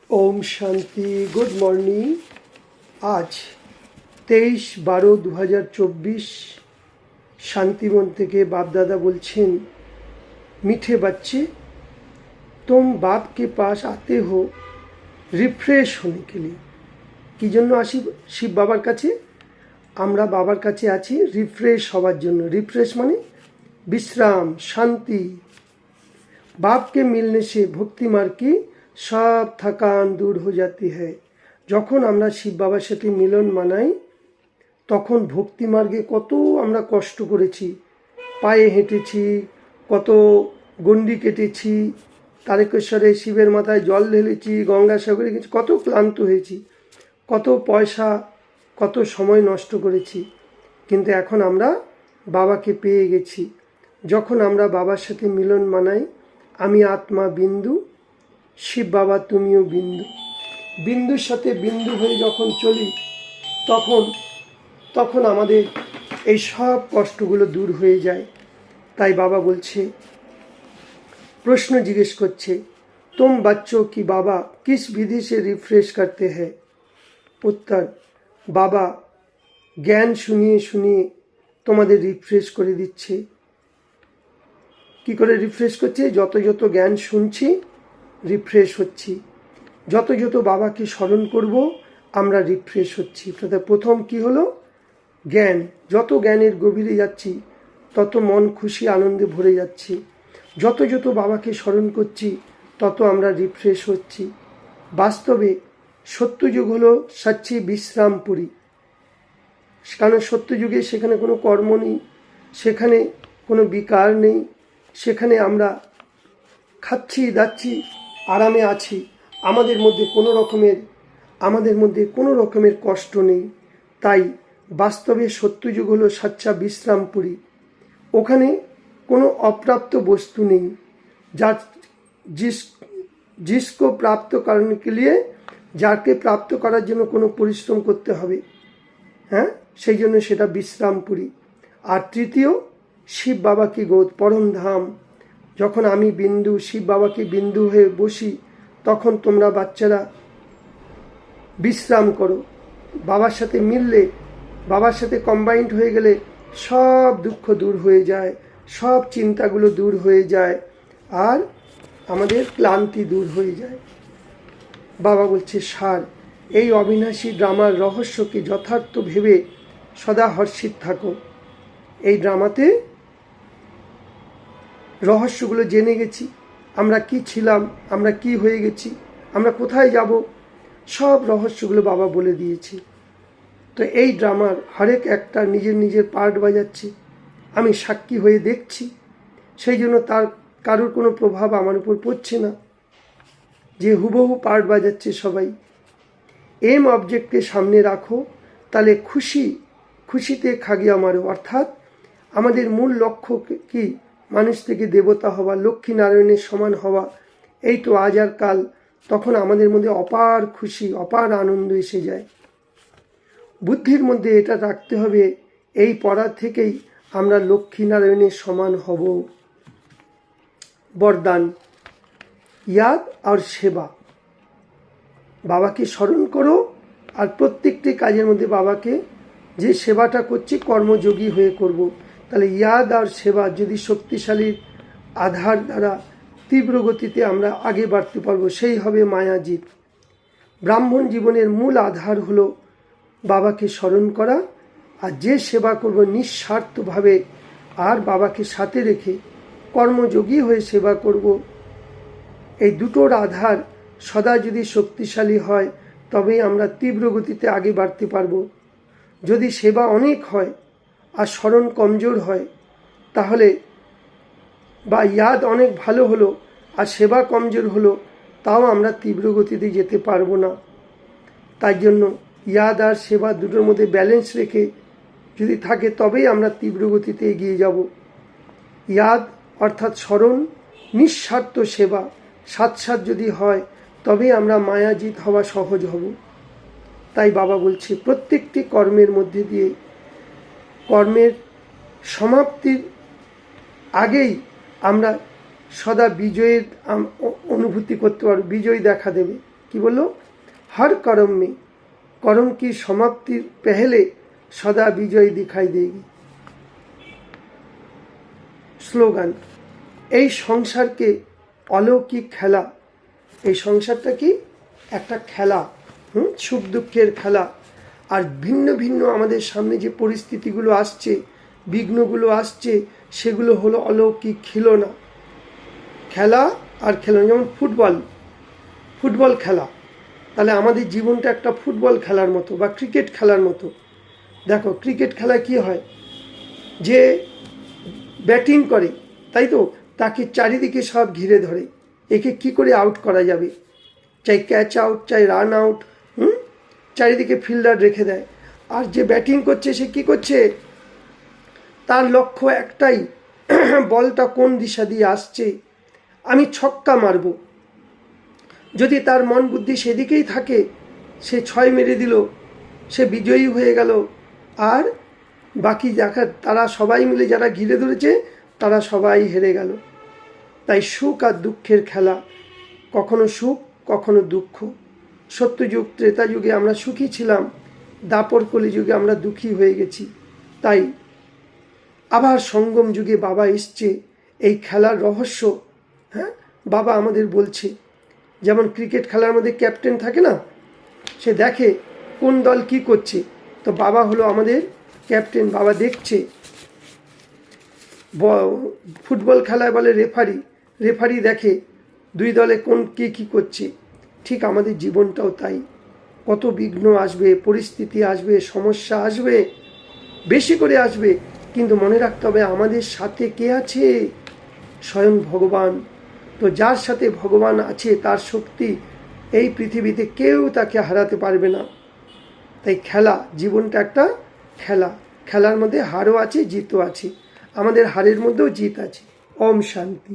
Om Shanti. Good morning. आज 23/12/2024 शांतिवन থেকে बाप दादा बोलছেন, मीठे बच्चे तुम बाप के पास आते हो रिफ्रेश होने के लिए। কি জন্য আসি শিব বাবার কাছে? আমরা বাবার কাছে আছি রিফ্রেশ হওয়ার জন্য। রিফ্রেশ মানে विश्राम, शांति। बाप के मिलने से भक्ति मार्ग की सब थकान दूर हो जाती है। যখন আমরা শিব বাবার সাথে মিলন মানাই তখন ভক্তি মার্গে কত আমরা কষ্ট করেছি, পায়ে হেঁটেছি, কত গণ্ডি কেটেছি, তারকেশ্বরে শিবের মাথায় জল ঢেলেছি, গঙ্গাসাগরে গেছি, কত ক্লান্ত হয়েছি, কত পয়সা, কত সময় নষ্ট করেছি। কিন্তু এখন আমরা বাবাকে পেয়ে গেছি। যখন আমরা বাবার সাথে মিলন মানাই, আমি আত্মা বিন্দু, শিব বাবা তুমিও বিন্দু, বিন্দুর সাথে বিন্দু হয়ে যখন চলি তখন আমাদের এই সব কষ্টগুলো দূর হয়ে যায়। তাই বাবা বলছে, প্রশ্ন জিজ্ঞেস করছে, तुम बच्चों की बाबा किस विधि से रिफ्रेश करते हैं? उत्तर, बाबा জ্ঞান শুনিয়ে শুনিয়ে তোমাদের রিফ্রেশ করে দিচ্ছে। কি করে রিফ্রেশ করছে? যত যত জ্ঞান শুনছি রিফ্রেশ হচ্ছি, যত যত বাবাকে স্মরণ করব আমরা রিফ্রেশ হচ্ছি। প্রথম কি হলো? জ্ঞান। যত জ্ঞানের গভীরে যাচ্ছি তত মন খুশি আনন্দে ভরে যাচ্ছে। যত যত বাবাকে স্মরণ করছি তত আমরা রিফ্রেশ হচ্ছি। বাস্তবে সত্যযুগ হলো সাচ্চি বিশ্রামপুরী। কারণ সত্যযুগে সেখানে কোনো কর্ম নেই, সেখানে কোনো বিকার নেই, সেখানে আমরা খাচ্ছি দাচ্ছি আরামে আছি, আমাদের মধ্যে কোনো রকমের কষ্ট নেই। তাই বাস্তবে সত্যযুগ হলো সাচ্চা বিশ্রামপুরী। ওখানে কোনো অপ্রাপ্ত বস্তু নেই, যার जिसको प्राप्त करने के लिए যাকে প্রাপ্ত করার জন্য কোনো পরিশ্রম করতে হবে, হ্যাঁ, সেই জন্য সেটা বিশ্রামপুরী। আর তৃতীয়, শিব বাবাকে গোদ পরম ধাম। যখন আমি বিন্দু, শিব বাবাকে বিন্দু হয়ে বসি তখন তোমরা বাচ্চারা বিশ্রাম করো। বাবার সাথে মিললে, বাবার সাথে কম্বাইন্ড হয়ে গেলে সব দুঃখ দূর হয়ে যায়, সব চিন্তাগুলো দূর হয়ে যায়, আর আমাদের ক্লান্তি দূর হয়ে যায়। বাবা বলছে, সার এই অবিনাশী ড্রামার রহস্যকে যথার্থ ভেবে সদা হর্ষিত থাকো। এই ড্রামাতে রহস্যগুলো জেনে গেছি, আমরা কি ছিলাম, আমরা কি হয়ে গেছি, আমরা কোথায় যাব, সব রহস্যগুলো বাবা বলে দিয়েছে। তো এই ড্রামার হরেক একটা নিজের নিজের পার্ট বাজাচ্ছে, আমি সাক্ষী হয়ে দেখছি। সেই জন্য তার কারোর কোনো প্রভাব আমার উপর পড়ছে না, যে হুবহু পার্ট বাজাচ্ছে সবাই। এম অবজেক্টকে সামনে রাখো, তাহলে খুশিতে খাগিয়া মারো। অর্থাৎ আমাদের মূল লক্ষ্য কি? মানুষ থেকে দেবতা হওয়া, লক্ষ্মী নারায়ণের সমান হওয়া। এই তো আজ আর কাল, তখন আমাদের মধ্যে অপার খুশি, অপার আনন্দ এসে যায়। বুদ্ধির মধ্যে এটা রাখতে হবে, এই পড়া থেকেই আমরা লক্ষ্মী নারায়ণের সমান হব। বরদান, ইয়াদ আর সেবা। বাবাকে স্মরণ করো, আর প্রত্যেকটি কাজের মধ্যে বাবাকে যে সেবাটা করছি কর্মযোগী হয়ে করব। তাহলে ইয়াদ আর সেবা যদি শক্তিশালী আধার দ্বারা তীব্র গতিতে আমরা আগে বাড়তে পারবো, সেই হবে মায়াজিৎ। ব্রাহ্মণ জীবনের মূল আধার হলো বাবাকে স্মরণ করা, আর যে সেবা করব নিঃস্বার্থভাবে আর বাবাকে সাথে রেখে কর্মযোগী হয়ে সেবা করব। এই দুটোর আধার সদা যদি শক্তিশালী হয় তবেই আমরা তীব্র গতিতে আগে বাড়তে পারবো। যদি সেবা অনেক হয় আর স্মরণ কমজোর হয়, তাহলে বা ইয়াদ অনেক ভালো হলো আর সেবা কমজোর হলো, তাও আমরা তীব্র গতিতে যেতে পারবো না। তাই জন্য ইয়াদ আর সেবা দুটোর মধ্যে ব্যালেন্স রেখে যদি থাকে তবেই আমরা তীব্র গতিতে এগিয়ে যাব। ইয়াদ অর্থাৎ স্মরণ, নিঃস্বার্থ সেবা সাথ যদি হয় তবেই আমরা মায়াজিৎ হওয়া সহজ হব। তাই বাবা বলছে, প্রত্যেকটি কর্মের মধ্যে দিয়ে কর্মের সমাপ্তির আগেই আমরা সদা বিজয়ের অনুভূতি করতে পারব, বিজয় দেখা দেবে। কি বললো? हर कर्म में कर्म की समाप्ति पहले सदा विजय दिखाई देगी। স্লোগান। এই সংসারকে অলৌকিক খেলা, এই সংসারটা কি একটা খেলা, সুখ দুঃখের খেলা। আর ভিন্ন ভিন্ন আমাদের সামনে যে পরিস্থিতিগুলো আসছে, বিঘ্নগুলো আসছে, সেগুলো হলো অলৌকিক খিলনা। খেলা আর খেলনা, যেমন ফুটবল খেলা, তাহলে আমাদের জীবনটা একটা ফুটবল খেলার মতো বা ক্রিকেট খেলার মতো। দেখো ক্রিকেট খেলায় কি হয়, যে ব্যাটিং করে, তাই তো, তাকে চারিদিকে সব ঘিরে ধরে, একে কি করে আউট করা যাবে, চাই ক্যাচ আউট, চাই রান আউট, চারিদিকে ফিল্ডার রেখে দেয়। আর যে ব্যাটিং করছে সে কি করছে, তার লক্ষ্য একটাই, বলটা কোন দিশা দিয়ে আসছে, আমি ছক্কা মারব। যদি তার মন বুদ্ধি সেদিকেই থাকে, সে 6 মেরে দিল, সে বিজয়ী হয়ে গেল। আর বাকি তারা সবাই মিলে যারা ঘিরে ধরেছে তারা সবাই হেরে গেল। তাই সুখ আর দুঃখের খেলা, কখনো সুখ কখনো দুঃখ। সত্যযুগ ত্রেতা যুগে আমরা সুখী ছিলাম, দাপর কলিযুগে আমরা দুঃখী হয়ে গেছি। তাই আবার সঙ্গম যুগে বাবা এসছে, এই খেলার রহস্য বাবা আমাদের বলছে। যেমন ক্রিকেট খেলার মধ্যে ক্যাপ্টেন থাকে না, সে দেখে কোন দল কি করছে, তো বাবা হলো আমাদের ক্যাপ্টেন, বাবা দেখছে। ফুটবল খেলায় বলে রেফারি দেখে 2 দলে কোন কি করছে। ঠিক আমাদের জীবনটাও তাই, কত বিঘ্ন আসবে, পরিস্থিতি আসবে, সমস্যা আসবে, বেশি করে আসবে, কিন্তু মনে রাখতে হবে আমাদের সাথে কে আছে? স্বয়ং ভগবান। তো যার সাথে ভগবান আছে তার শক্তি এই পৃথিবীতে কেউ তাকে হারাতে পারবে না। তাই খেলা, জীবনটা একটা খেলা, খেলার মধ্যে হারও আছে জিতও আছে, আমাদের হারের মধ্যেও জিত আছে। ওম শান্তি।